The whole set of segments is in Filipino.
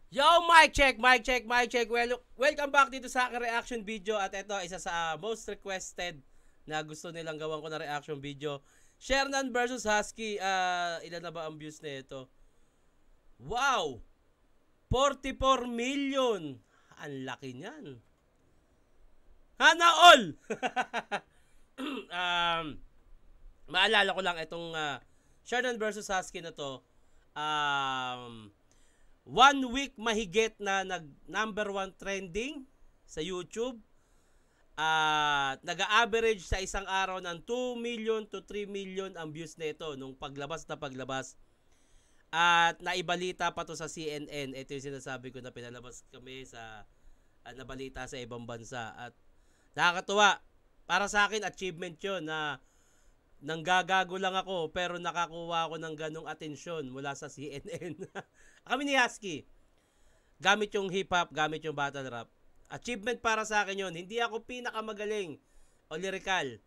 Yo, mic check, mic check, mic check. Welcome back dito sa aking reaction video. At ito, isa sa most requested na gusto nilang gawan ko na reaction video. Shernan versus Husky. Ilan na ba ang views na ito? Wow! 44 million! Ang laki niyan. Hana all! Maalala ko lang itong Shernan versus Husky na to. 1 week mahigit na number 1 trending sa YouTube. At nag-average sa isang araw ng 2 million to 3 million ang views nito nung paglabas. At naibalita pa to sa CNN. Ito yung sinasabi ko na pinalabas kami sa nabalita sa ibang bansa. At nakakatuwa. Para sa akin, achievement yun na nanggagago lang ako pero nakakuha ako ng ganong atensyon mula sa CNN. Kami ni Husky, gamit yung hip-hop, gamit yung battle rap. Achievement para sa akin yun. Hindi ako pinakamagaling o lyrical,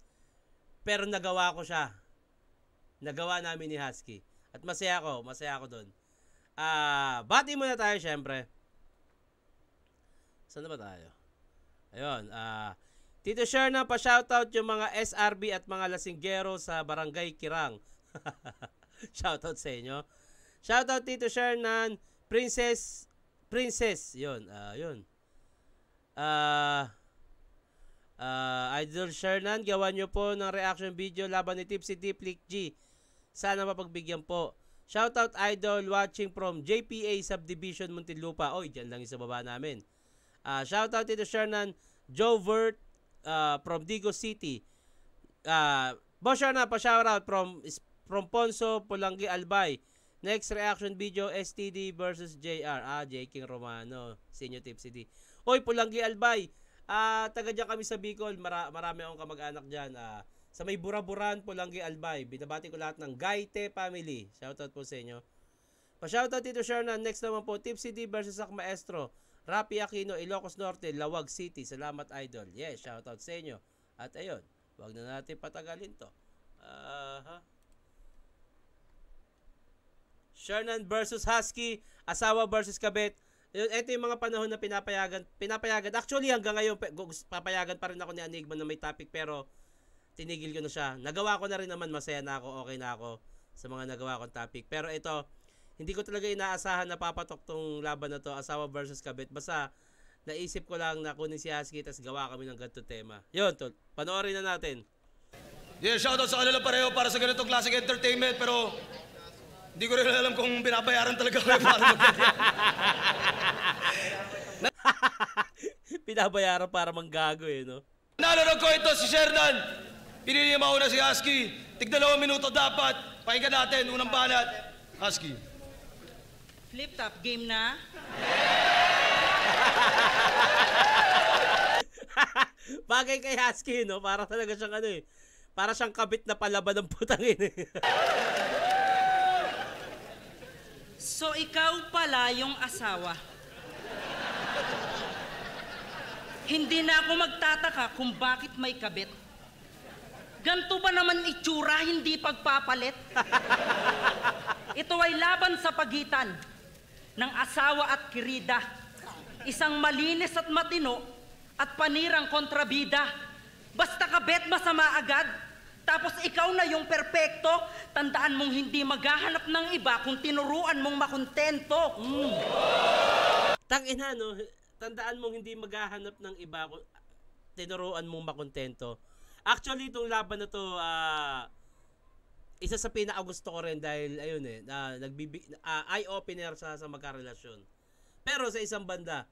pero nagawa ko siya. Nagawa namin ni Husky. At masaya ako doon. Bati muna tayo syempre. Saan na ba tayo? Ayun, Tito Shernan, pa-shoutout yung mga SRB at mga lasinggero sa Barangay Kirang. Shoutout sa inyo. Shoutout Tito Shernan, Princess. Yun, yun. Idol Shernan, gawan nyo po ng reaction video laban ni Tipsy Tiplik G. Sana mapagbigyan po. Shoutout Idol watching from JPA Subdivision Muntinlupa. Oy, dyan lang yung sa baba namin. Shoutout Tito Shernan, Joe Vert from Digo City. Boss Shernan, pa-shoutout from Ponso, Pulangi, Albay. Next reaction video, STD versus JR. J. King Romano. Senior Tipsy D. Oy, Pulangi, Albay. Taga dyan kami sa Bicol. Marami akong kamag-anak dyan. Sa may Buraburan, Pulangi, Albay. Binabati ko lahat ng Gaite family. Shoutout po sa inyo. Pa-shoutout Tito Shernan. Next naman po, Tipsy D versus Ak Maestro. Rapi Aquino, Ilocos Norte, Lawag City. Salamat, Idol. Yes, shoutout sa inyo. At ayun, wag na natin patagalin to. Shernan versus Husky, asawa versus kabit. Ito yung mga panahon na pinapayagan. Actually, hanggang ngayon, papayagan pa rin ako ni Enigma na may topic, pero tinigil ko na siya. Nagawa ko na rin naman, masaya na ako, okay na ako sa mga nagawa kong topic. Pero ito, hindi ko talaga inaasahan na papatok tong laban na to, asawa versus kabit. Basta, naisip ko lang na kunin si Husky, tapos gawa kami ng ganito tema. Yun, tol. Panoorin na natin. Yeah, shoutout sa kanila pareho para sa ganitong classic entertainment, pero hindi ko rin alam kung binabayaran talaga kayo para magganyan. Pinabayaran para manggago no? Nalunod ko ito si Shernan. Pinili mauna si Husky. Tig-2 minuto dapat. Pakinggan natin, unang banat. Husky. Flip top game na. Bagay kay Husky, no? Para talaga siyang para siyang kabit na palaban ng putangin So ikaw pala yung asawa. Hindi na ako magtataka kung bakit may kabit. Ganto ba naman itsura, hindi pagpapalit? Ito ay laban sa pagitan ng asawa at kirida. Isang malinis at matino at panirang kontrabida. Basta kabit, masama agad. Tapos ikaw na yung perpekto. Tandaan mong hindi maghahanap ng iba kung tinuruan mong makontento. Tangina, no? Tandaan mong hindi maghahanap ng iba kung tinuruan mong makontento. Actually, itong laban na to, isa sa pinakagusto ko rin dahil, ayun eye-opener sa magkarelasyon. Pero sa isang banda,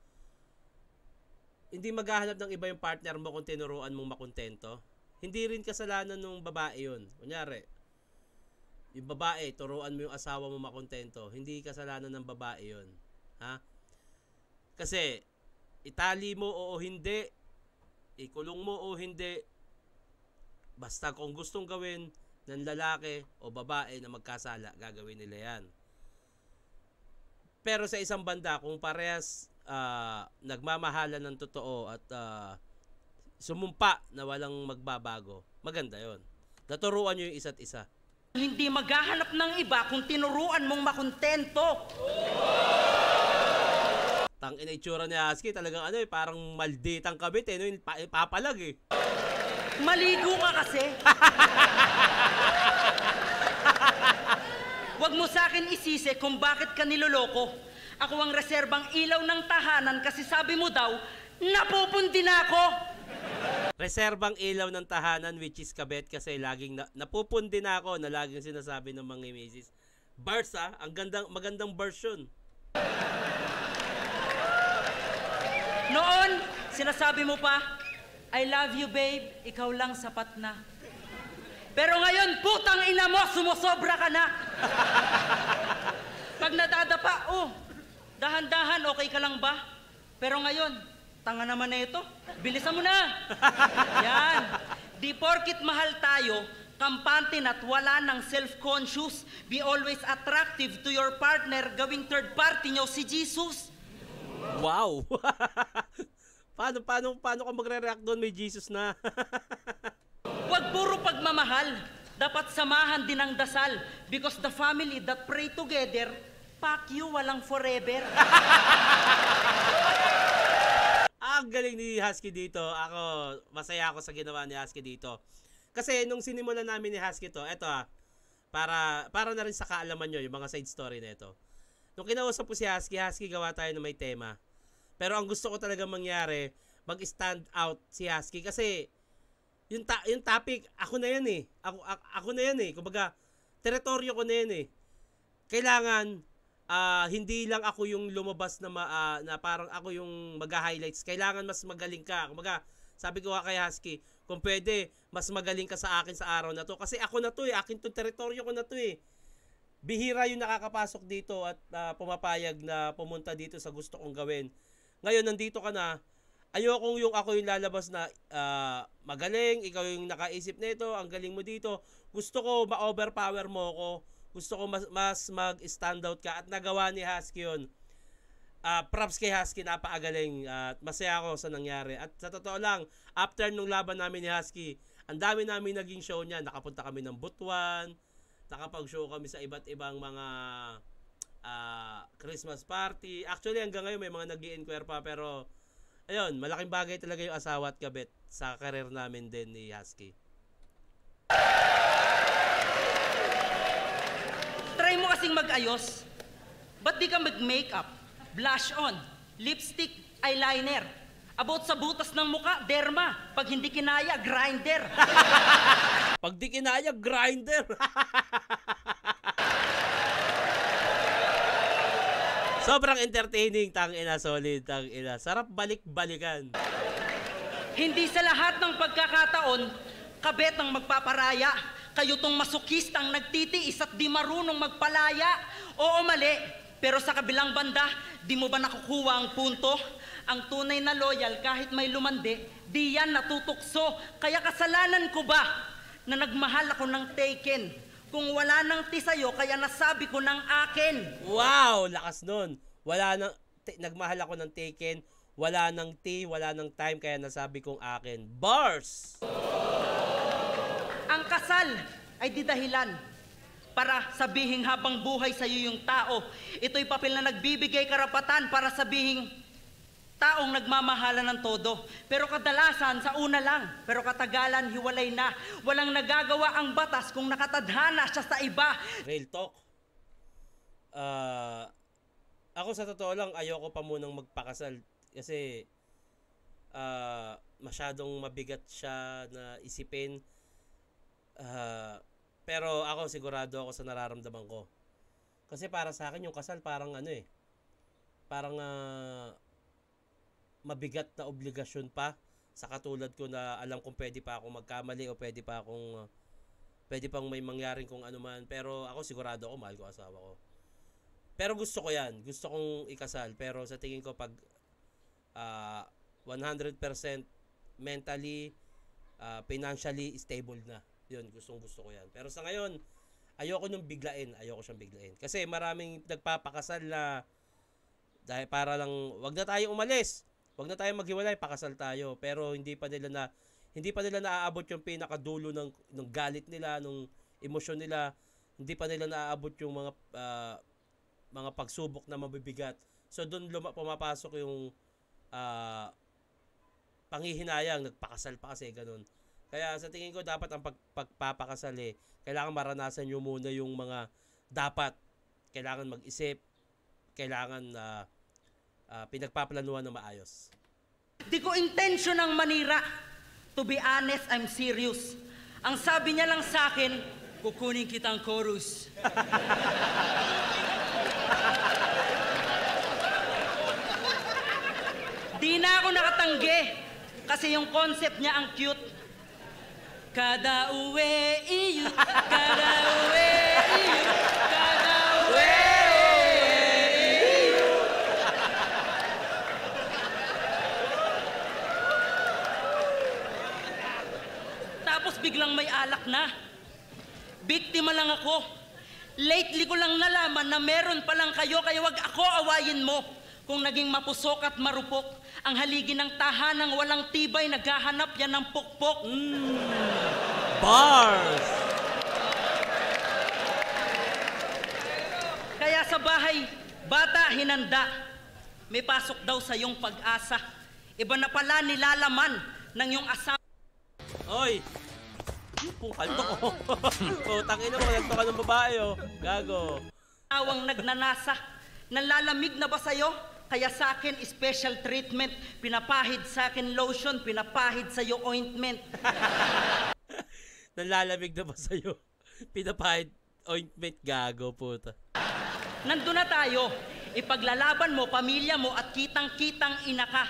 hindi maghahanap ng iba yung partner mo kung tinuruan mong makontento. Hindi rin kasalanan ng babae yun. Kunyari, yung babae, turuan mo yung asawa mo makontento. Hindi kasalanan ng babae yun. Ha? Kasi, itali mo o hindi, ikulong mo o hindi, basta kung gustong gawin ng lalaki o babae na magkasala, gagawin nila yan. Pero sa isang banda, kung parehas nagmamahalan ng totoo at sumumpa na walang magbabago, maganda yon. Naturuan nyo yung isa't isa. Hindi maghahanap ng iba kung tinuruan mong makontento. ina itsura ni Husky, talagang ano eh, parang malditang kabit eh, no? Papalag eh. Maligo ka kasi. Huwag mo sa akin isisi kung bakit ka niloloko. Ako ang reserbang ilaw ng tahanan kasi sabi mo daw, napupundi na ako. Reserbang ilaw ng tahanan, which is kabit, kasi laging napupundi na ako na laging sinasabi ng mga misis. Bars ang magandang version. Noon, sinasabi mo pa, I love you babe, ikaw lang sapat na. Pero ngayon, putang ina mo, sumusobra ka na. Pag nadadapa, dahan-dahan, okay ka lang ba? Pero ngayon, tanga naman na ito, bilisan mo na. Yan. Di porkit mahal tayo, kampante na't wala ng self-conscious, be always attractive to your partner, gawing third party nyo si Jesus. Wow! paano ka magre-react doon, may Jesus na? Huwag puro pagmamahal. Dapat samahan din ang dasal. Because the family that pray together, fuck you, walang forever. Ang galing ni Husky dito. Masaya ako sa ginawa ni Husky dito. Kasi nung sinimulan namin ni Husky to, eto para na rin sa kaalaman nyo, yung mga side story na ito. Nung kinausap ko si Husky, gawa tayo na may tema. Pero ang gusto ko talaga mangyari, mag-stand out si Husky kasi yung topic, ako na yan eh. Ako na yan eh. Kumbaga, teritoryo ko na yan eh. Kailangan, hindi lang ako yung lumabas na parang ako yung mag-highlights. Kailangan mas magaling ka. Kumbaga, sabi ko kay Husky, kung pwede, mas magaling ka sa akin sa araw na to. Kasi ako na to eh. Akin to, teritoryo ko na to eh. Bihira yung nakakapasok dito at pumapayag na pumunta dito sa gusto kong gawin. Ngayon, nandito ka na. Ayokong yung ako yung lalabas na magaling, ikaw yung nakaisip nito, ang galing mo dito. Gusto ko ma-overpower mo ko. Gusto ko mas mag-stand out ka at nagawa ni Husky yun. Props kay Husky, napakagaling at masaya ako sa nangyari. At sa totoo lang, after nung laban namin ni Husky, ang dami namin naging show niya. Nakapunta kami ng Butuan, nakapag-show kami sa iba't ibang mga Christmas party. Actually, hanggang ngayon may mga nag-i-inquire pa pero ayun, malaking bagay talaga yung asawa at kabit sa career namin din ni Husky. Try mo kasing mag-ayos. Ba't di ka mag-makeup, blush on, lipstick, eyeliner? About sa butas ng muka, derma. Pag hindi kinaya, grinder. Pag di kinaya, grinder. Sobrang entertaining, tangina, solid, tangina. Sarap balik-balikan. Hindi sa lahat ng pagkakataon, kabet ang magpaparaya. Kayo tong masukistang nagtitiis at di marunong magpalaya. Oo, mali. Pero sa kabilang banda, di mo ba nakukuha ang punto? Ang tunay na loyal kahit may lumandi, di yan natutukso. Kaya kasalanan ko ba na nagmahal ako ng taken? Kung wala nang ti sa'yo, kaya nasabi ko ng akin. Wow, lakas nun. Nagmahal ako ng taken, wala nang tea, wala nang time, kaya nasabi kong akin. Bars! Ang kasal ay di dahilan para sabihing habang buhay sa'yo yung tao. Ito'y papel na nagbibigay karapatan para sabihing taong nagmamahalan ng todo. Pero kadalasan, sa una lang. Pero katagalan, hiwalay na. Walang nagagawa ang batas kung nakatadhana siya sa iba. Real talk. Ako sa totoo lang, ayoko pa munang magpakasal. Kasi masyadong mabigat siya na isipin. Pero ako sigurado ako sa nararamdaman ko. Kasi para sa akin yung kasal parang parang mabigat na obligasyon pa sa katulad ko na alam kong pwede pa akong magkamali o pwede pang may mangyaring kung ano man. Pero ako sigurado ako, mahal ko asawa ko. Pero gusto ko yan. Gusto kong ikasal. Pero sa tingin ko pag 100% mentally, financially stable na. Yun, gusto ko yan. Pero sa ngayon, ayoko siyang biglain. Kasi maraming nagpapakasal na dahil para lang, wag na tayo umalis. Wag na tayo maghiwalay, pakasal tayo. Pero hindi pa nila naaabot yung pinakadulo ng galit nila, ng emosyon nila. Hindi pa nila naaabot yung mga pagsubok na mabibigat So doon pumapasok yung panghihinayang, nagpakasal pa kasi, ganun. Kaya sa tingin ko dapat ang pagpapakasal kailangan maranasan nyo muna yung mga dapat. Kailangan mag-isip, kailangan pinagpaplanuhan ng maayos. Di ko intention ang manira. To be honest, I'm serious. Ang sabi niya lang sa akin, kukunin kitang chorus. Di na ako nakatanggi kasi yung concept niya ang cute. Kada uwi iyo, kada uwi iyo, kada uwi iyo. Tapos biglang may alak na. Biktima lang ako. Lately ko lang nalaman na meron palang kayo, kaya wag ako awayin mo. Kung naging mapusok at marupok, ang haligi ng tahanang walang tibay, naghahanap yan ng pukpok. Bars! Kaya sa bahay, bata hinanda. May pasok daw sa iyong pag-asa. Iba na pala nilalaman ng iyong asawa. Oy! Kung kalto ko. Putang ina mo, nagto ka ng babae, Gago. Awang nagnanasa. Nalalamig na ba sa'yo? Kaya sa akin, special treatment. Pinapahid sa akin lotion, pinapahid sa'yo ointment. Nalalamig na ba sa'yo? Pinapahid ointment, gago, puta. Nandun na tayo. Ipaglalaban mo, pamilya mo, at kitang-kitang ina ka.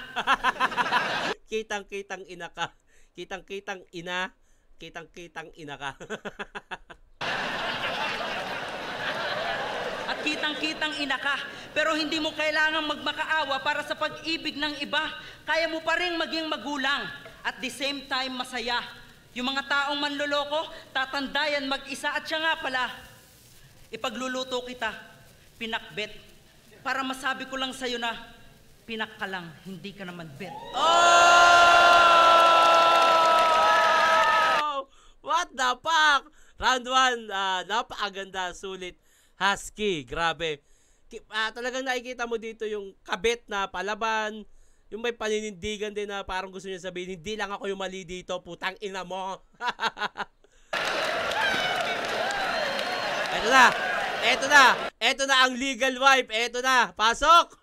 Kitang-kitang ina ka. Kitang-kitang ina. Kitang-kitang ina ka. At kitang-kitang ina ka. Pero hindi mo kailangang magmakaawa para sa pag-ibig ng iba. Kaya mo pa rin maging magulang. At the same time, masaya. Yung mga taong manloloko, tatandayan mag-isa. At siya nga pala, ipagluluto kita, pinakbet. Para masabi ko lang sa'yo na, pinak ka lang, hindi ka naman bet. Oh! What the fuck? Round 1, napakaganda, sulit. Husky, grabe. Talagang nakikita mo dito yung kabit na palaban, yung may paninindigan din na parang gusto niya sabihin, hindi lang ako yung mali dito, putang ina mo. Eto na. Eto na. Eto na ang legal wife. Eto na. Pasok.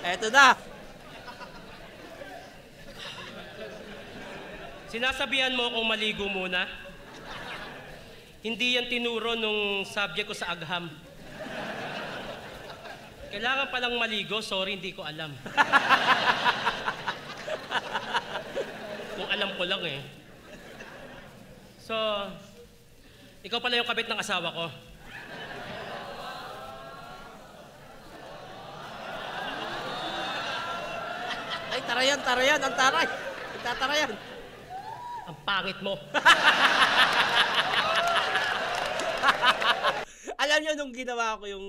Eto na. Sinasabihan mo akong maligo muna? Hindi yan tinuro nung subject ko sa agham. Kailangan palang maligo, sorry, hindi ko alam. Kung alam ko lang eh. So, ikaw pala yung kabit ng asawa ko. Ay, tarayan, tarayan. Ang taray. Tatarayan. Ang pangit mo. Alam nyo, nung ginawa ko yung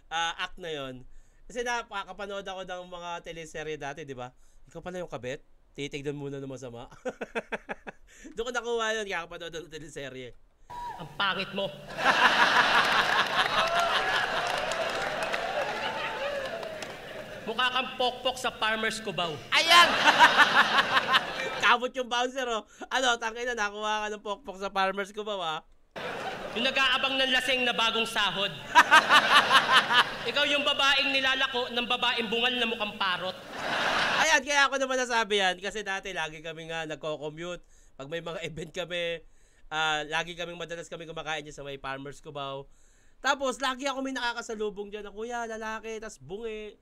act na yon, kasi nakakapanood ako ng mga teleserye dati, di ba? Ikaw pala yung kabit? Titignan muna ng masama. Doon ko nakuha yun, kakapanood ng teleserye. Ang pangit mo. Mukha kang pokpok sa Farmer's Cubao. Ayan! Kabot yung bouncer, Ano, tangina, nakuha ka ng pokpok sa Farmer's Cubao, Yung nag-aabang ng laseng na bagong sahod. Ikaw yung babaeng nilalako ng babaeng bungal na mukhang parot. Ayan, kaya ako naman nasabi yan. Kasi dati, lagi kami nga nagko-commute. Pag may mga event kami, lagi madalas kami kumakain dyan sa may Farmer's Cubao. Tapos, lagi ako may nakakasalubong dyan na, kuya, lalaki, tas bungi,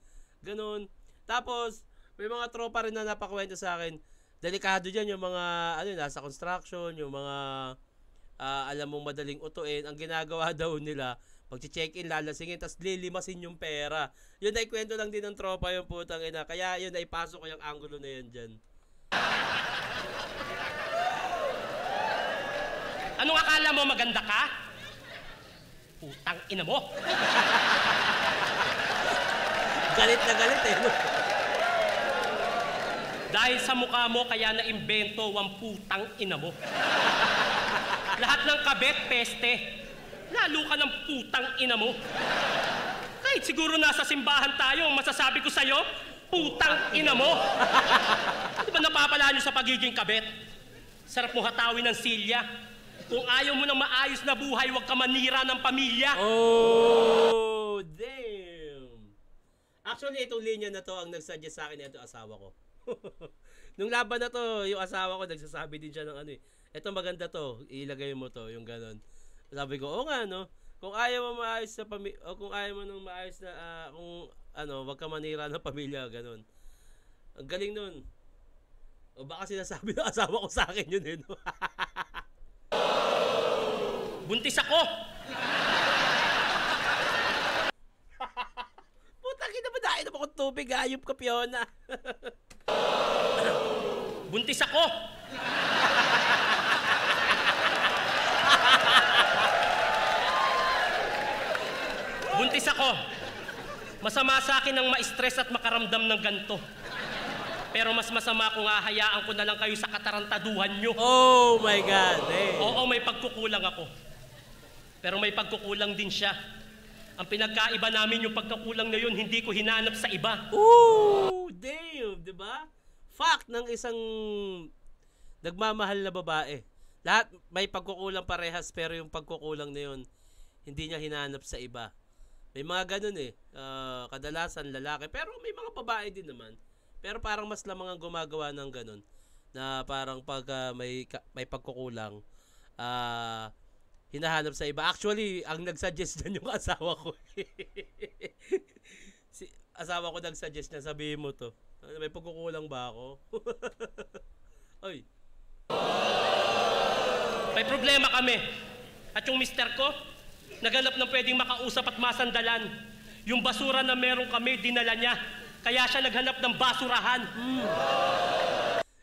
ganun. Tapos, may mga tropa rin na napakwento sa akin. Delikado dyan yung mga, nasa construction, yung mga, alam mong madaling utuin. Ang ginagawa daw nila, pag-check-in, lalasingin, tas lilimasin yung pera. Yun ay kwento lang din ng tropa yung putang ina. Kaya yun ay pasok ko yung angulo na yan dyan. Anong akala mo, maganda ka? Putang ina mo. Galit na galit no? Dahil sa mukha mo, kaya na-imbento ang putang ina mo. Lahat ng kabet, peste. Lalo ka ng putang ina mo. Kahit siguro nasa simbahan tayo, masasabi ko sa'yo, putang ina mo. Di ba napapala nyo sa pagiging kabet? Sarap mo hatawin ng silya. Kung ayaw mo ng maayos na buhay, huwag ka manira ng pamilya. Oh, damn. Actually, itong linya na to ang nagsuggest sa akin, ito asawa ko. Nung laban na to, yung asawa ko, nagsasabi din siya ng ano eh. Ito maganda to, ilagay mo to, yung ganon. Sabi ko, oo nga no, kung ayaw mo maayos na pamilya, o kung ayaw mo nang maayos na, kung ano, wag ka manira ng pamilya, ganon. Ang galing nun. O baka sinasabi ng asawa ko sa akin yun eh, no? Buntis ako. Putang ina ba dahil naman akong tubig, ayop ka, Fiona. Buntis ako. Buntis ako. Masama sa akin ang ma-stress at makaramdam ng ganito. Pero mas masama kung hahayaan ko na lang kayo sa katarantaduhan nyo. Oh my God, eh. Oo, may pagkukulang ako. Pero may pagkukulang din siya. Ang pinagkaiba namin yung pagkukulang na yun, hindi ko hinanap sa iba. Ooh, damn, di ba? Fact ng isang nagmamahal na babae. Lahat may pagkukulang parehas, pero yung pagkukulang na yun, hindi niya hinanap sa iba. May mga ganun eh. Kadalasan lalaki. Pero may mga babae din naman. Pero parang mas lamang ang gumagawa ng ganun. Na parang pag may pagkukulang, hinahanap sa iba. Actually, ang nagsuggest dyan yung asawa ko. Asawa ko nagsuggest na sabihin mo to. May pagkukulang ba ako? Oy. May problema kami. At yung mister ko, naghanap ng pwedeng makausap at masandalan. Yung basura na meron kami, dinala niya. Kaya siya naghanap ng basurahan.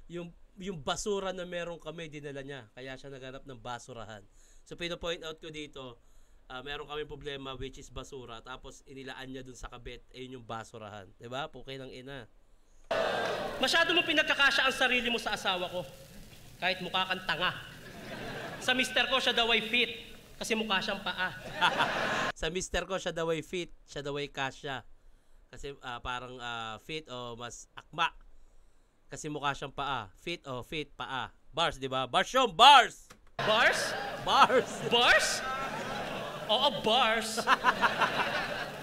Yung basura na meron kami, dinala niya. Kaya siya naghanap ng basurahan. So, pino-point out ko dito, meron kami problema which is basura. Tapos, inilaan niya dun sa kabit, ayun yung basurahan. Diba? Pukay ng ina. Masyado mo pinagkakasya ang sarili mo sa asawa ko. Kahit mukha kang tanga. Sa mister ko, siya daw ay fit. Kasi mukha siyang paa. Sa mister ko, siya daw ay fit. Siya daw ay kasya. Kasi parang fit o mas akma. Kasi mukha siyang paa. Fit o fit, paa. Bars, di ba? Bars yung bars! Bars? Bars! Bars? Oo, bars.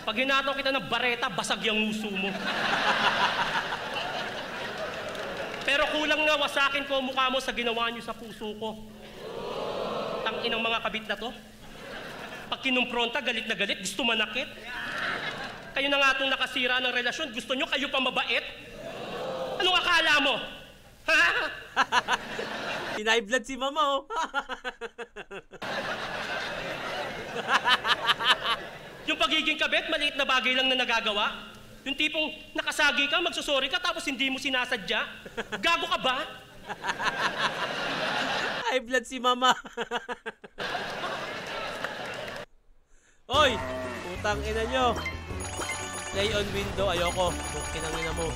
Pag hinataw kita ng bareta, basag yung nguso mo. Pero kulang na wasakin ko ang mukha mo sa ginawa niyo sa puso ko. Tangin ang mga kabit na to. Pag kinumpronta, galit na galit, gusto manakit. Kayo na nga itong nakasira ng relasyon, gusto nyo kayo pa mabait? Anong akala mo? Ha? High blood si mama, oh. Yung pagiging kabit, maliit na bagay lang na nagagawa. Yung tipong nakasagi ka, magsusorry ka, tapos hindi mo sinasadya. Gago ka ba? High blood si mama. Oy, putang ina nyo. Play on window, ayoko. Bukin ang ina mo.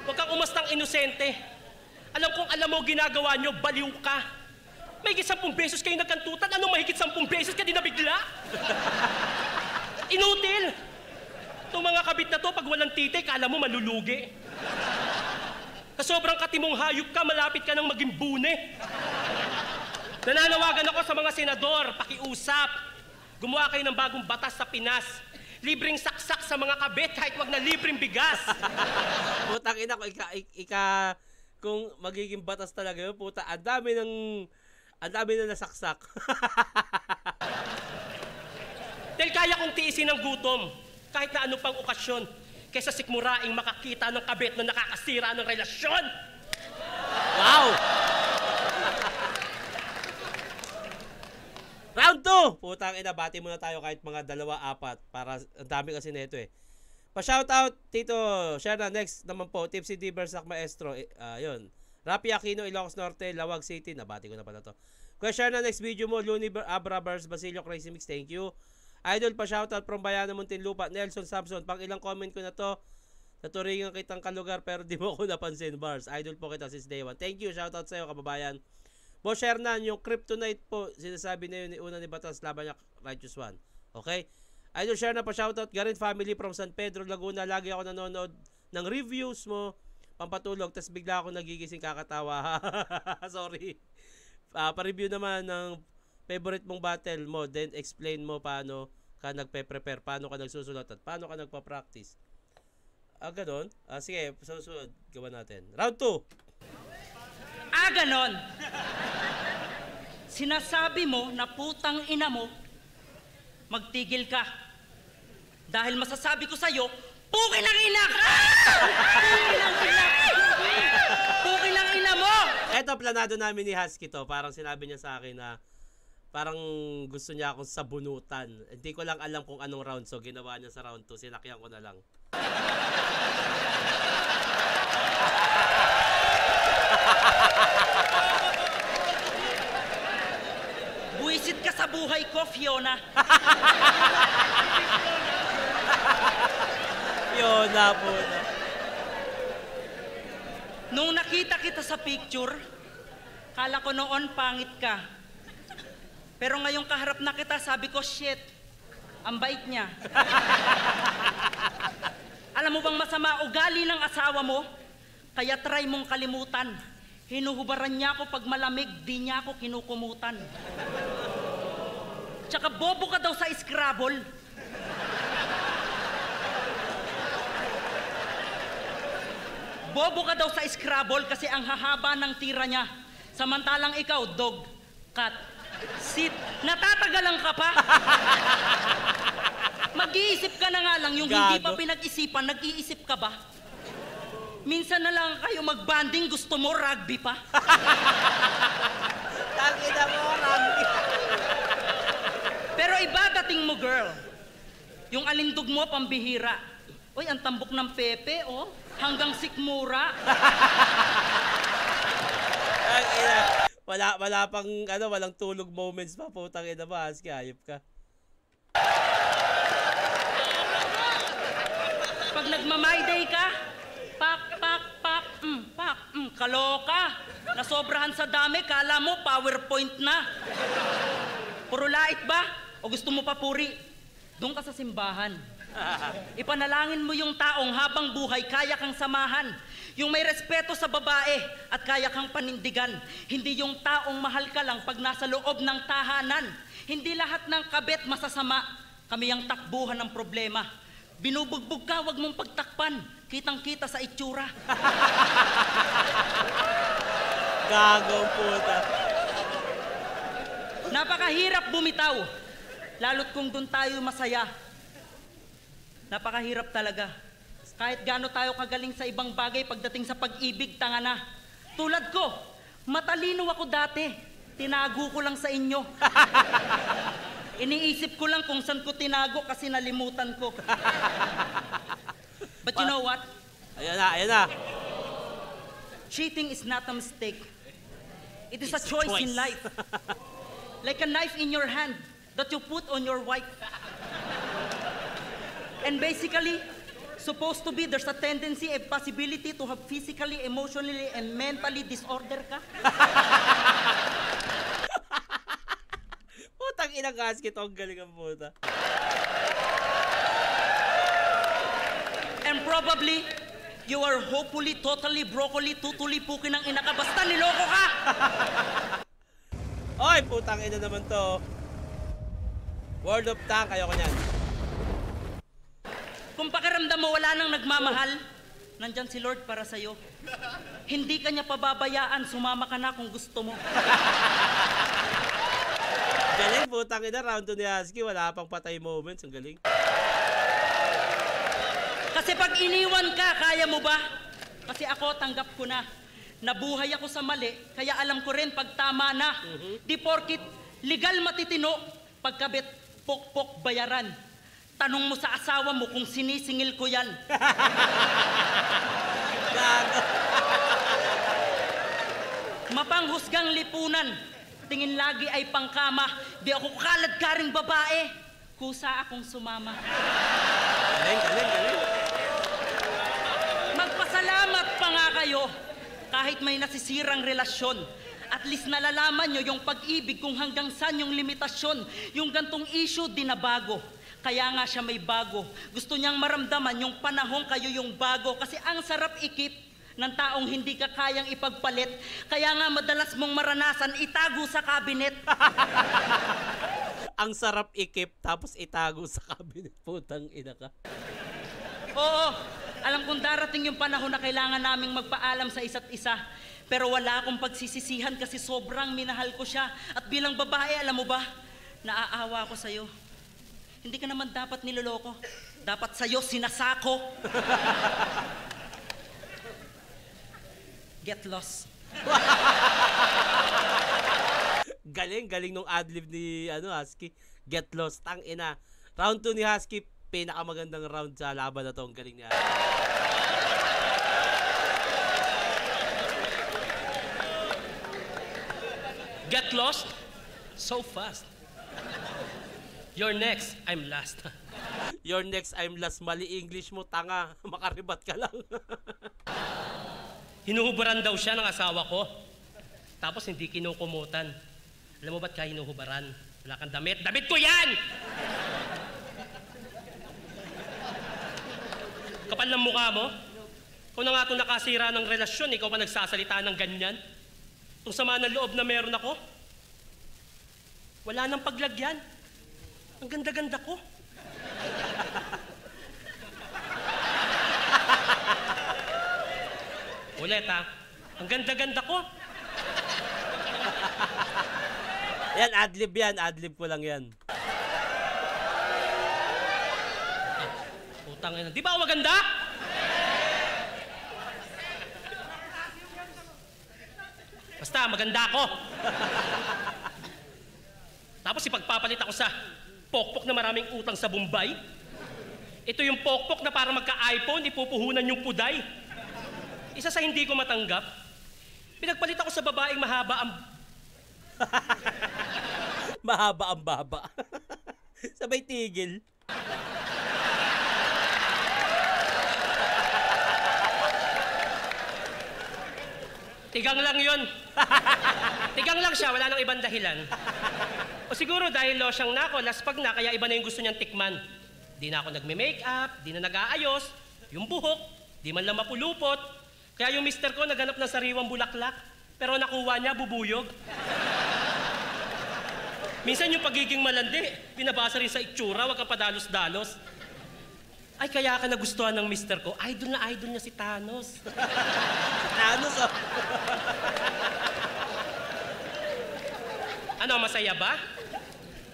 Huwag kang umastang inosente. Alam mo ginagawa nyo, baliw ka. May 10 beses kayo nagkantutan, anong mahigit 10 beses ka din nabigla? Inutil! Itong mga kabit na to, pag walang titi, kala mo malulugi. Sa sobrang katimong hayop ka, malapit ka nang maging bune. Nananawagan ako sa mga senador, pakiusap. Gumawa kayo ng bagong batas sa Pinas. Libreng saksak sa mga kabit, kahit wag na libreng bigas. Putang ina ko, kung magiging batas talaga yun, puta, ang dami na nasaksak. Dahil kaya kong tiisin ang gutom, kahit na ano pang okasyon, kaysa sikmuraing makakita ng kabit na nakakasira ng relasyon. Wow! Round 2! Putang ina, bati muna tayo kahit mga 2-4 para ang dami kasi nito eh. Pa-shoutout, Tito, share na next naman po, Tipsy D Bersak Maestro, yun. Rapi Aquino, Ilocos Norte, Lawag City, nabati ko na pala to. Kaya share na next video mo, Looney Abrabers, Basilio Crazy Mix, thank you. Idol, pa-shoutout from Bayana Muntinlupa, Nelson Samson, pang ilang comment ko na to, naturingan kitang kalugar pero di mo ko napansin, Bars. Idol po kita since day 1. Thank you, shoutout sa'yo kababayan. Boss Hernan, yung kryptonite po, sinasabi na yun ni una ni Batas laban niya Righteous One. Okay? Idol Shernan, pa-shoutout. Garin family from San Pedro, Laguna. Lagi ako nanonood ng reviews mo. Pampatulog, tas bigla ako nagigising kakatawa. Sorry. Pa-review naman ng favorite mong battle mo. Then explain mo paano ka nagpe-prepare, paano ka nagsusulat, at paano ka nagpa-practice. Ganon. Sige, susunod. Gawa natin. Round 2. Ganon. Sinasabi mo na putang ina mo, magtigil ka. Dahil masasabi ko sa'yo, pukin ang ina ka! Pukin ang ina! Pukin ang ina mo! Eto, planado namin ni Husky to. Parang sinabi niya sa akin na parang gusto niya akong sabunutan. Hindi ko lang alam kung anong round. So, ginawa niya sa round 2. Sinakyan ko na lang. Buisit ka sa buhay ko, Fiona. Fiona po na. Nung nakita kita sa picture, kala ko noon pangit ka. Pero ngayong kaharap na kita, sabi ko, shit, ang bait niya. Alam mo bang masama ugali ng asawa mo? Kaya try mong kalimutan. Hinuhubaran niya ako pag malamig, di niya ako kinukumutan. Tsaka bobo ka daw sa Scrabble. Bobo ka daw sa Scrabble kasi ang hahaba ng tira niya. Samantalang ikaw, dog, cat, sit, natatagalan ka pa. Mag-iisip ka na nga lang, yung hindi pa pinag-isipan, nag-iisip ka ba? Minsan na lang kayo mag-banding, gusto mo rugby pa? Tangina mo, rugby. Pero iba dating mo, girl. Yung alindog mo, pambihira. Uy, ang tambok ng Pepe, oh. Hanggang sikmura. Wala pang, walang tulog moments pa. Putang ina ba, Husky, hayop ka. Pag nagma-my day ka, pak, kaloka. Nasobrahan sa dami, kala mo PowerPoint na. Puro lait ba? O gusto mo pa puri? Doon ka sa simbahan. Ipanalangin mo yung taong habang buhay kaya kang samahan. Yung may respeto sa babae at kaya kang panindigan. Hindi yung taong mahal ka lang pag nasa loob ng tahanan. Hindi lahat ng kabet masasama. Kami ang takbuhan ng problema. Binubugbog ka, wag mong pagtakpan. Kitang-kita sa itsura. Gagawang puta. Napakahirap bumitaw. Lalo't kung doon tayo masaya. Napakahirap talaga. Kahit gaano tayo kagaling sa ibang bagay pagdating sa pag-ibig, tanga na. Tulad ko, matalino ako dati. Tinago ko lang sa inyo. Iniisip ko lang kung saan ko tinago kasi nalimutan ko. But you know what? Ayan na. Cheating is not a mistake. It is a choice in life. Like a knife in your hand that you put on your wife. And basically, supposed to be there's a tendency, a possibility to have physically, emotionally, and mentally disorder ka. Putang inang Husky to, ang galing ang puta. And probably, you are hopefully, totally, broccoli, tutuli, pukin ng ina ka. Basta niloko ka! Oy, putang ina naman to. World of Tank, ayoko niyan. Kung pakiramdam mo wala nang nagmamahal, nandyan si Lord para sa'yo. Hindi ka niya pababayaan, sumama ka na kung gusto mo. Galing, putang ina, round 2 ni Husky, wala pang patay moments, ang galing. Kasi pag iniwan ka, kaya mo ba? Kasi ako, tanggap ko na. Nabuhay ako sa mali, kaya alam ko rin pag tama na. Di porkit, legal matitino, pagkabit, pok-pok bayaran. Tanong mo sa asawa mo kung sinisingil ko yan. Mapanghusgang lipunan, tingin lagi ay pangkama. Di ako kalad-karing babae, kusa akong sumama. Galing. Magpasalamat pa nga kayo kahit may nasisirang relasyon At least nalalaman nyo yung pag-ibig kung hanggang saan yung limitasyon. Yung gantong issue, di na bago. Kaya nga siya may bago. Gusto niyang maramdaman yung panahon kayo yung bago. Kasi ang sarap ikip ng taong hindi ka kayang ipagpalit. Kaya nga madalas mong maranasan, itago sa kabinet. Ang sarap ikip, tapos itago sa cabinet. Putang ina ka. Oo, alam kong darating yung panahon na kailangan naming magpaalam sa isa't isa. Pero wala akong pagsisisihan kasi sobrang minahal ko siya. At bilang babae, alam mo ba, naaawa ko sa'yo. Hindi ka naman dapat niloloko. Dapat sa'yo sinasako. Get lost. Galing nung adlib ni Husky. Get lost, tang ina. Round 2 ni Husky, pinakamagandang round sa laban na to. Ang galing niya. Get lost? So fast. You're next, I'm last. Your next, I'm last. Mali English mo, tanga. Makaribat ka lang. Hinuhubaran daw siya ng asawa ko. Tapos hindi kinukumutan. Alam mo ba't ka hinuhubaran? Wala kang damit. Damit ko yan! Kapal ng mukha mo. Kung na nga itong nakasira ng relasyon, ikaw pa nagsasalita ng ganyan. Itong sama ng loob na meron ako. Wala nang paglagyan. Ang ganda-ganda ko. Ulit ha. Ang ganda-ganda ko. Yan, adlib yan. Adlib ko lang yan. Putang ina. Di ba ako maganda? Basta, maganda ako. Tapos ipagpapalit ako sa pokpok na maraming utang sa Bombay. Ito yung pokpok na para magka-iPhone, ipupuhunan yung puday. Isa sa hindi ko matanggap, pinagpalit ako sa babaeng mahaba ang... Mahaba ang baba. Sabay tigil. Tigang lang yun. Tigang lang siya, wala nang ibang dahilan. O siguro dahil losyang na ako, laspag na, kaya iba na yung gusto niyang tikman. Di na ako nagme-makeup, di na nag-aayos, yung buhok, di man lang mapulupot. Kaya yung mister ko naghanap ng sariwang bulaklak, pero nakuha niya bubuyog. Minsan yung pagiging malandi, binabasa rin sa itsura, wag kang padalos-dalos. Ay, kaya ka nagustuhan ng mister ko. Idol na idol niya si Thanos. Thanos, oh. Ano, masaya ba?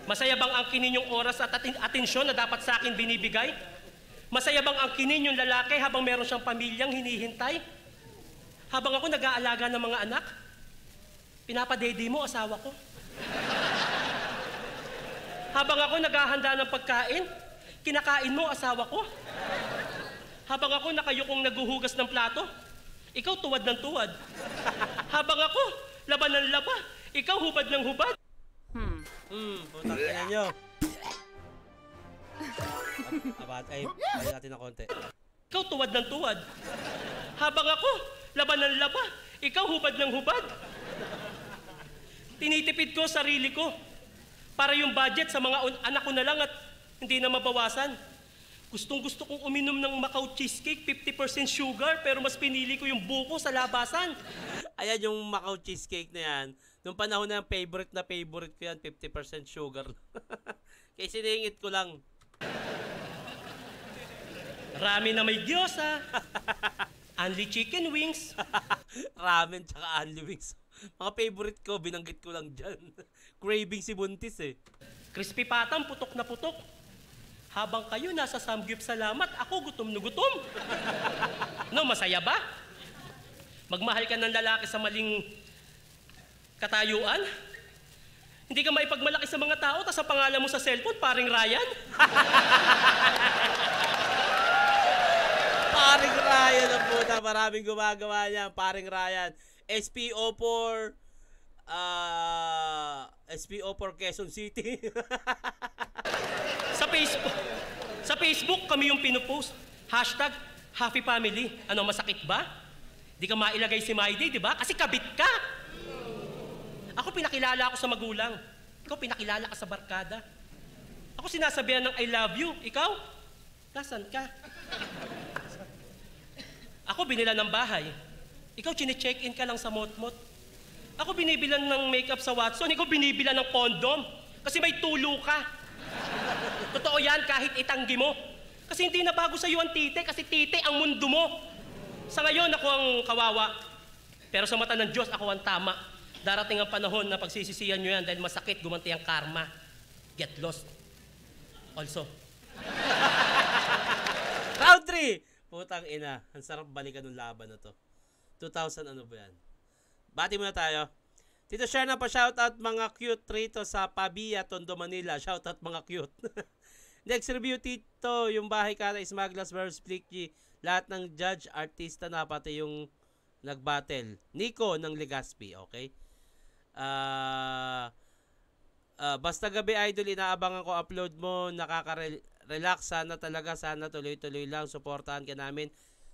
Masaya bang angkinin yung oras at atensyon na dapat sa akin binibigay? Masaya bang angkinin yung lalaki habang meron siyang pamilyang hinihintay? Habang ako nag-aalaga ng mga anak? Pinapadede mo asawa ko. Habang ako naghahanda ng pagkain? Kinakain mo asawa ko. Habang ako nakayukong naguhugas ng plato, ikaw tuwad ng tuwad. Habang ako laban ng laba, ikaw hubad ng hubad. Putang ina nyo. Ay, natin ng konti. Ikaw tuwad ng tuwad. Habang ako laban ng laba, ikaw hubad ng hubad. Tinitipid ko sarili ko para yung budget sa mga anak ko na lang at hindi na mabawasan. Gustong-gusto kong uminom ng Macau cheesecake, 50% sugar, pero mas pinili ko yung buko sa labasan. Ayan yung Macau cheesecake na yan. Nung panahon na yung favorite ko yan, 50% sugar. Kaya siningit ko lang. Rami na may gyosa. Only chicken wings. Ramen tsaka only wings. Mga favorite ko, binanggit ko lang dyan. Craving si Buntis eh. Crispy patang, putok na putok. Habang kayo nasa samgyup salamat, ako gutom na gutom. No, masaya ba? Magmahal ka ng lalaki sa maling katayuan? Hindi ka maipagmalaki sa mga tao, tas ang pangalan mo sa cellphone, paring Ryan? Paring Ryan ang puta, maraming gumagawa niyan. Paring Ryan. SPO4 Quezon City. Sa Facebook kami yung pinupost. #HappyFamily. Ano, masakit ba? Di ka mailagay si Maide, di ba? Kasi kabit ka. Ako pinakilala ako sa magulang. Ikaw pinakilala ka sa barkada. Ako sinasabihan ng I love you. Ikaw? Nasaan ka? Ako binila ng bahay. Ikaw chine-check-in ka lang sa motmot. Ako binibilan ng makeup sa Watson. Ikaw binibilan ng condom. Kasi may tulo ka. Totoo yan kahit itanggi mo. Kasi hindi na bago sa'yo ang tite. Kasi tite ang mundo mo. Sa ngayon ako ang kawawa. Pero sa mata ng Diyos ako ang tama. Darating ang panahon na pagsisisihan nyo yan dahil masakit gumanti ang karma. Get lost. Also. Round 3! Putang ina. Ang sarap balikan ng laban na to. 2000 ano ba yan? Bati muna tayo. Tito Shernan pa shoutout mga cute rito sa Pabia, Tondo, Manila. Shoutout mga cute. Next review Tito, yung bahay kata Smaglas vs. Flick G. Lahat ng judge, artista na pati yung nag-battle. Nico ng Legazpi, okay? Basta gabi idol, inaabangan ko upload mo, nakaka-relax sana talaga, sana tuloy-tuloy lang, suportahan ka namin.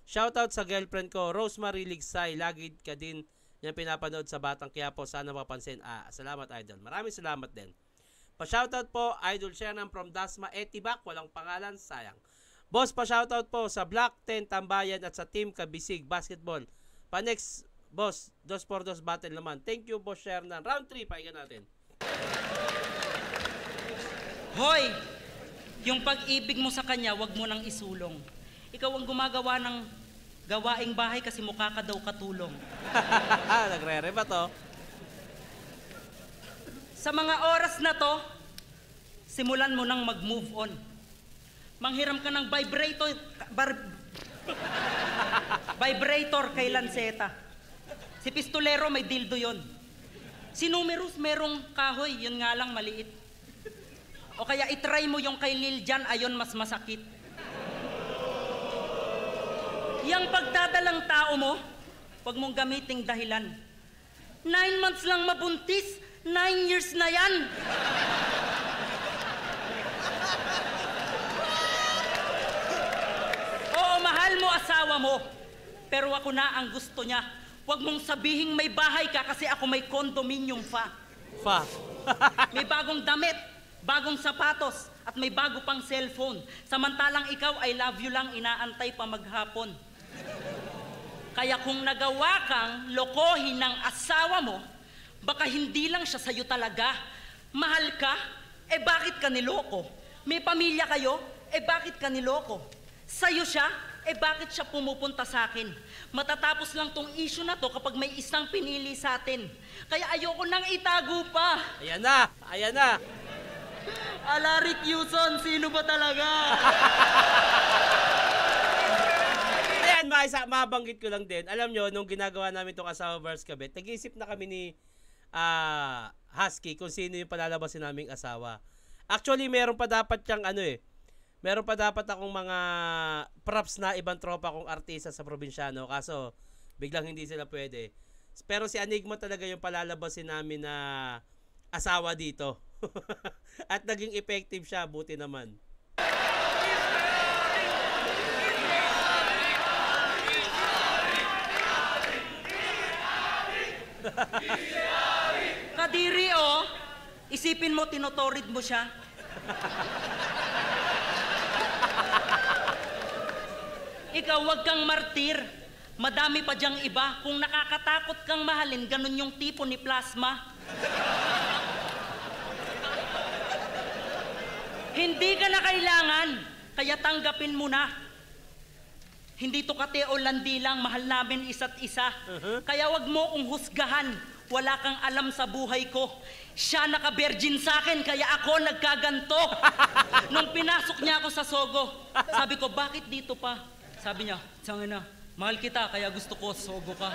Shoutout sa girlfriend ko, Rosemary Ligsay, lagi ka din yung pinapanood sa Batang Quiapo, sana mapansin. Salamat idol, maraming salamat din. Pa-shoutout po, Idol Shernan from Dasma Etibak, walang pangalan, sayang. Boss, pa-shoutout po sa Black 10 Tambayan at sa Team Kabisig Basketball. Pa-next, boss, 2x2 battle naman. Thank you, Boss Shernan. Round 3, pahinga natin. Hoy! Yung pag-ibig mo sa kanya, wag mo nang isulong. Ikaw ang gumagawa ng gawaing bahay kasi mukha ka daw katulong. Nagre-reba to. Sa mga oras na to, simulan mo nang mag-move on. Manghiram ka ng vibrator kay Lanceta. Si Pistolero may dildo yon. Si Numerous merong kahoy, yun nga lang maliit. O kaya itry mo yung kay Lil Jan, ayon mas masakit. Yang pagdadalang tao mo, wag mong gamiting dahilan. 9 months lang mabuntis, 9 years na yan. Oo, mahal mo asawa mo. Pero ako na ang gusto niya. Huwag mong sabihing may bahay ka kasi ako may condominium fa. May bagong damit, bagong sapatos, at may bago pang cellphone. Samantalang ikaw, I love you lang, inaantay pa maghapon. Kaya kung nagawa kang lokohin ng asawa mo, baka hindi lang siya sa'yo talaga. Mahal ka? Bakit ka niloko? May pamilya kayo? Bakit ka niloko? Sa'yo siya? Bakit siya pumupunta sa akin? Matatapos lang tong issue na to kapag may isang pinili sa atin. Kaya ayoko nang itago pa. Ayan na! Ayan na! Alaric Yuson, sino ba talaga? Ayan, mabanggit ko lang din. Alam nyo, nung ginagawa namin itong Asawa vs. Kabit, nag-iisip na kami ni Husky kung sino yung palalabasin naming asawa. Actually, meron pa dapat siyang meron pa dapat akong mga props na ibang tropa kong artista sa probinsyano. Kaso, biglang hindi sila pwede. Pero si Enigma talaga yung palalabasin namin na asawa dito. At naging effective siya, buti naman. Kadiri, isipin mo, tinotorid mo siya. Ikaw, wag kang martir. Madami pa diyang iba. Kung nakakatakot kang mahalin, ganun yung tipo ni Plasma. Hindi ka na kailangan, kaya tanggapin mo na. Hindi to kate o landi lang, mahal namin isa't isa. Kaya wag mo kong husgahan, wala kang alam sa buhay ko. Siya naka-virgin sa akin, kaya ako nagkaganto. Nung pinasok niya ako sa Sogo, sabi ko, bakit dito pa? Sabi niya, sangin na, mahal kita, kaya gusto ko Sogo ka.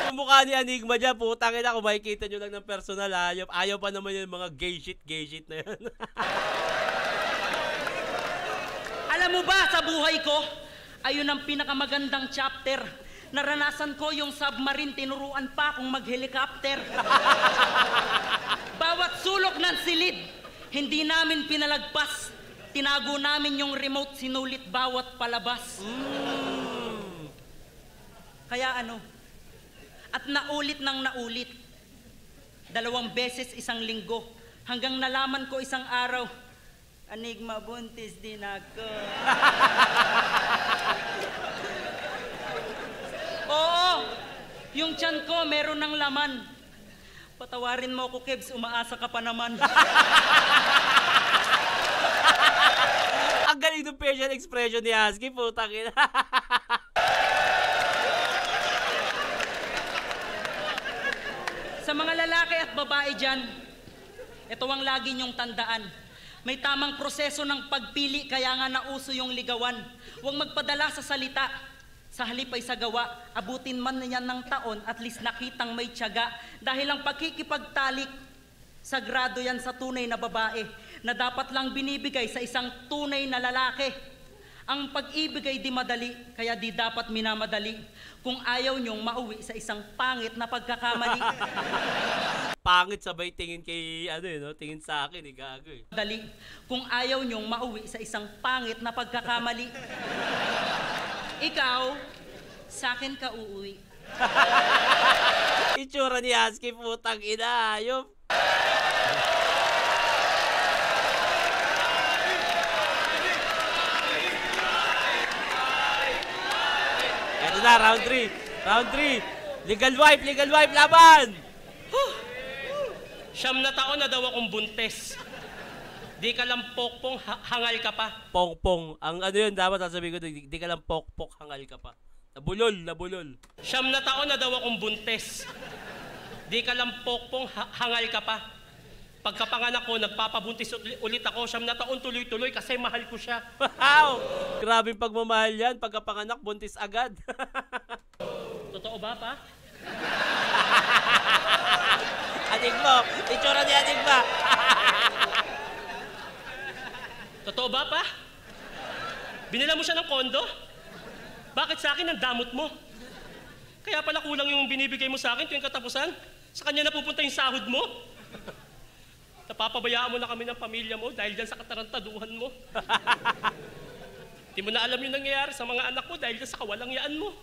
Yung mukha ni Enigma dyan, putang ina, kung makikita nyo lang ng personal, ayaw pa naman yung mga gay shit na yun. Alam mo ba, sa buhay ko, ayun ang pinakamagandang chapter. Naranasan ko yung submarine, tinuruan pa akong mag-helicopter. Bawat sulok ng silid, hindi namin pinalagpas. Tinago namin yung remote, sinulit bawat palabas. Kaya At naulit ng naulit. 2 beses isang linggo. Hanggang nalaman ko isang araw, Enigma, buntis din ako. Oo, yung tiyan ko meron ng laman. Patawarin mo ako, Kebs, umaasa ka pa naman. Ang galing ng facial expression ni Husky, putang ina. Sa mga lalaki at babae dyan, ito ang lagi niyong tandaan. May tamang proseso ng pagpili, kaya nga nauso yung ligawan. Huwag magpadala sa salita. Sa halip ay sa gawa, abutin man niyan ng taon, at least nakitang may tiyaga. Dahil ang pagkikipagtalik, sagrado yan sa tunay na babae, na dapat lang binibigay sa isang tunay na lalaki. Ang pag-ibig ay di madali, kaya di dapat minamadali. Kung ayaw niyong mauwi sa isang pangit na pagkakamali. Pangit sabay tingin kay, tingin sa akin, gago eh. Dali, kung ayaw niyong mauwi sa isang pangit na pagkakamali. Ikaw, sa akin ka uuwi. Itsura ni Husky, putang ina, ayop. Eto na, round 3. Round 3. Legal wipe, laban! 9 na taon na daw akong buntes. Di ka lang pokpong, hangal ka pa. Pongpong. Ang yun, dapat sasabihin ko, di ka lang pokpok, hangal ka pa. Nabulol. 9 na taon na daw akong buntes. Di ka lang pokpong, hangal ka pa. Pagkapanganak ko, nagpapabuntis ulit ako. 9 na taon tuloy-tuloy kasi mahal ko siya. Wow! Grabing pagmamahal yan. Pagkapanganak, buntis agad. Totoo ba, pa? Anig mo. Itsura ni anig ba? Totoo ba, pa? Binila mo siya ng kondo? Bakit sa akin ang damot mo? Kaya pala kulang yung binibigay mo sa akin tuwing katapusan? Sa kanya na pupunta yung sahod mo? Napapabayaan mo na kami ng pamilya mo dahil dyan sa katarantaduhan mo. Di mo na alam yung nangyayari sa mga anak mo dahil dyan sa kawalangyaan mo.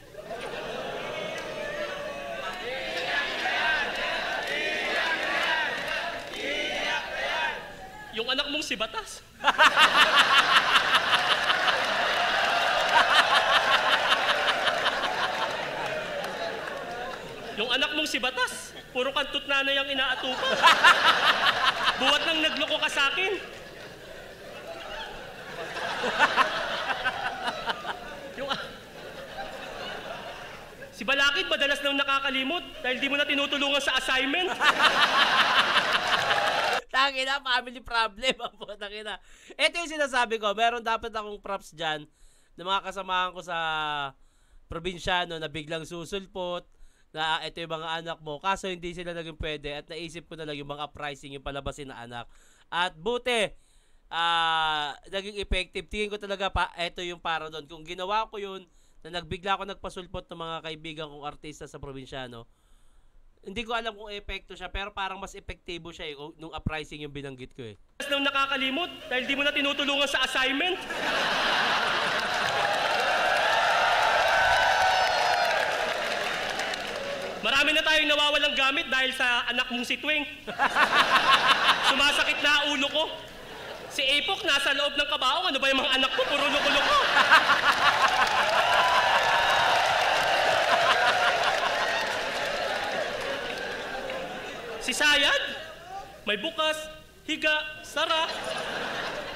Yung anak mong si Batas. Yung anak mong si Batas, puro kantot nanay ang inaatupa. Buwat nang nagloko ka sa akin. Si Balakid madalas nang nakakalimot dahil di mo na tinutulungan sa assignment. Tangina, family problem. Tangina. Ito yung sinasabi ko. Meron dapat akong props dyan ng mga kasamahan ko sa probinsyano na biglang susulpot na ito yung mga anak mo. Kaso hindi sila naging pwede at naisip ko na lang yung mga pricing yung palabasin na anak. At buti, naging effective. Tingin ko talaga pa, ito yung para doon. Kung ginawa ko yun, na nagbigla ako nagpasulpot ng mga kaibigan kong artista sa probinsyano, hindi ko alam kung epekto siya, pero parang mas epektibo siya nung uprising yung binanggit ko eh. Nang nakakalimot dahil di mo na tinutulungan sa assignment. Marami na tayong nawawalang gamit dahil sa anak mong si Twing. Sumasakit na ulo ko. Si Epok nasa loob ng kabaong. Ano ba yung mga anak ko? Puro loko-loko. Si Sayad, may bukas, higa, sara.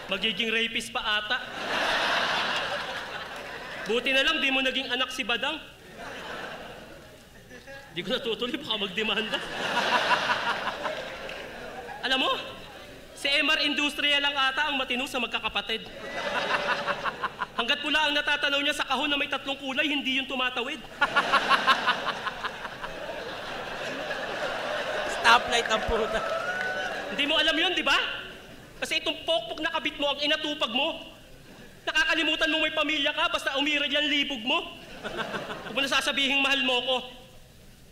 Magiging rapist pa ata. Buti na lang di mo naging anak si Badang. Di ko natutuloy, baka magdemanda. Alam mo, si MR Industria lang ata ang matino sa magkakapatid. Hanggat pula ang natatanaw niya sa kahon na may 3 kulay, hindi yung tumatawid. Stoplight ang puta. Hindi mo alam yun, di ba? Kasi itong pokpok na kabit mo, ang inatupag mo. Nakakalimutan mo may pamilya ka, basta umiral yan libog mo. Huwag mo na sasabihing mahal mo ko.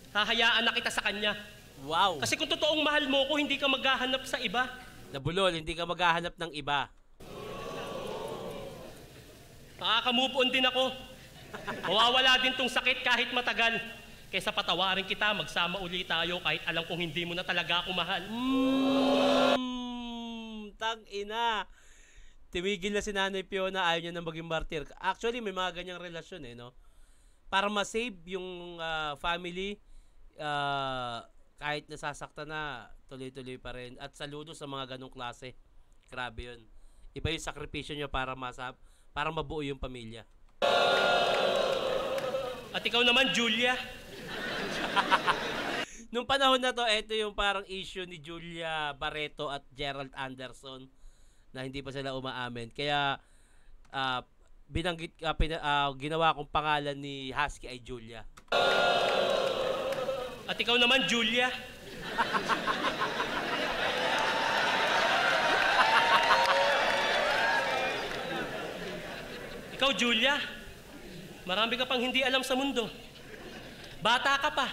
Hahayaan na kita sa kanya. Wow. Kasi kung totoong mahal mo ko, hindi ka maghahanap sa iba. Nabulol, hindi ka maghahanap ng iba. Makaka-move on din ako. Mawawala din tong sakit kahit matagal. Kaysa patawarin kita, magsama uli tayo kahit alam kong hindi mo na talaga ako mahal. Tang ina. Tumigil na si Nanay Fiona, ayaw niya na maging martir. Actually, may mga ganyang relasyon no? Para ma-save yung family, kahit nasasaktan na, tuloy-tuloy pa rin. At saludo sa mga ganong klase. Grabe yun. Iba yung sakripisyo niya para mabuo yung pamilya. At ikaw naman, Julia. Nung panahon na to, ito yung parang issue ni Julia Barreto at Gerald Anderson na hindi pa sila umaamin. Kaya ginawa kong pangalan ni Husky ay Julia. At ikaw naman, Julia. Ikaw, Julia, marami ka pang hindi alam sa mundo. Bata ka pa.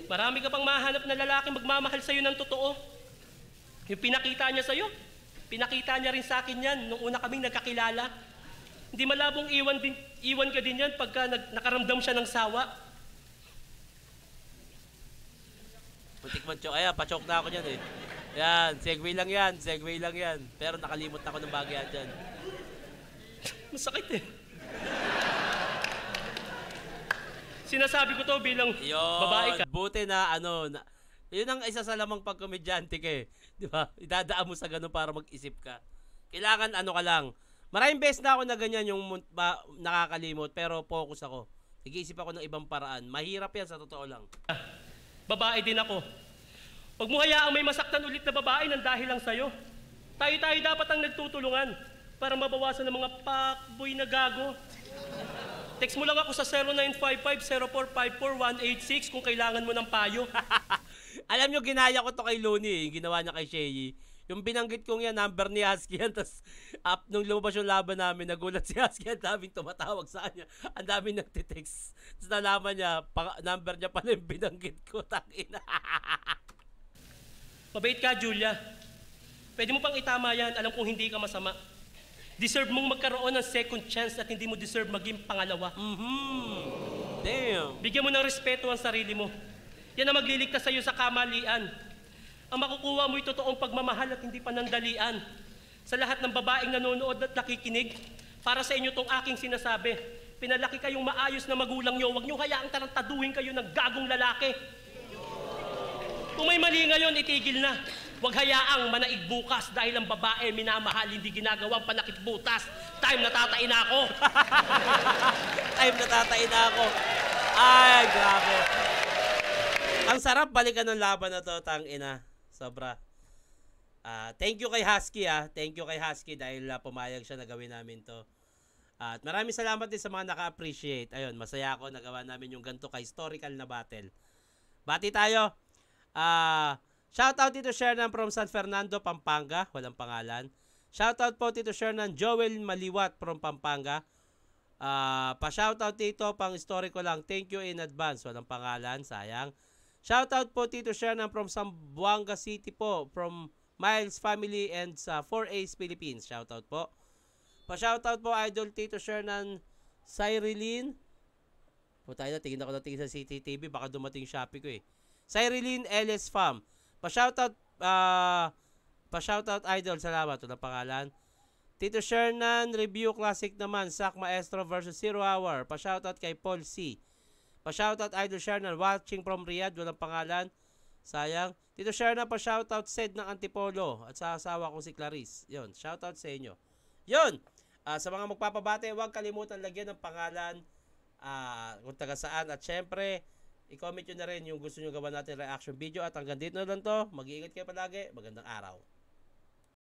Marami ka pang mahanap na lalaki magmamahal sa'yo ng totoo. Yung pinakita niya sa'yo, pinakita niya rin sa akin yan nung una kaming nagkakilala. Hindi malabong iwan ka din yan pagka nakaramdam siya ng sawa. Putik man chok. Ayan, pachok na ako dyan eh. Yan, segue lang yan. Pero nakalimot ako ng bagay dyan. Masakit eh. Sinasabi ko to bilang babae ka. Buti na yun ang isa sa lamang pagkomedyante ka eh. Di ba? Idadaan mo sa ganun para mag-isip ka. Kailangan ka lang. Maraming beses na ako na ganyan yung nakakalimot pero focus ako. Nag-iisip ako ng ibang paraan. Mahirap yan sa totoo lang. Babae din ako. Huwag mo hayaang may masaktan ulit na babae nang dahil lang sa'yo. Tayo-tayo dapat ang nagtutulungan para mabawasan ng mga pakboy na gago. Text mo lang ako sa 0955-0454-186 kung kailangan mo ng payo. Alam nyo, ginaya ko to kay Looney, yung ginawa niya kay Shay. Yung binanggit kong yan, number ni Husky yan, tapos nung lumabas yung laban namin, nagulat si Husky, ang daming tumatawag sa kanya, ang daming nagtitext. Tapos nalaman niya, number niya pala yung binanggit ko, tangina. Mabait ka, Julia. Pwede mo pang itama yan, alam kong hindi ka masama. Deserve mong magkaroon ng second chance at hindi mo deserve maging pangalawa. Damn. Bigyan mo ng respeto ang sarili mo. Yan ang magliligtas sa'yo sa kamalian. Ang makukuha mo ay totoong pagmamahal at hindi panandalian. Sa lahat ng babaeng nanonood at nakikinig, para sa inyo tong aking sinasabi, pinalaki kayong maayos na magulang nyo, huwag nyo hayaang tarantaduhin kayo ng gagong lalaki. Kung may mali ngayon, itigil na. Huwag hayaang manaig bukas dahil ang babae minamahal, hindi ginagawang panakit butas. Time na tatain ako. Time na tatain ako. Ay, grabe. Ang sarap balikan ng laban na to, tangina. Sobra. Thank you kay Husky Thank you kay Husky dahil pumayag siya na gawin namin to. At maraming salamat din sa mga naka-appreciate. Ayun, masaya ako nagawa namin yung ganito ka-historical na battle. Bati tayo. Shoutout dito Shernan from San Fernando, Pampanga. Walang pangalan. Shoutout po dito Shernan Joel Maliwat from Pampanga. Pa-shoutout dito, pang historiko lang. Thank you in advance. Walang pangalan, sayang. Shoutout po Tito Shernan from Zamboanga City po. From Miles Family and sa 4A's Philippines. Shoutout po. Pa-shoutout po Idol Tito Shernan Cyrillin. Tayo na, tingin ako na tingin sa CCTV. Baka dumating Shopee ko eh. Cyrillin LS Fam. Pa-shoutout Idol. Salamat. Walang pangalan. Tito Shernan Review Classic naman. Sak Maestro versus Zero Hour. Pa-shoutout kay Paul C. Pa-shoutout Idol Shernan watching from Riyadh. Walang pangalan. Sayang. Tito Shernan pa-shoutout Sed ng Antipolo. At sa asawa ko si Clarice. Yun. Shoutout sa inyo. Yun. Sa mga magpapabate, huwag kalimutan lagyan ng pangalan kung taga saan. At syempre, i-comment nyo na rin yung gusto nyo gawa natin reaction video. At hanggang dito na lang to. Mag-iingat kayo palagi. Magandang araw.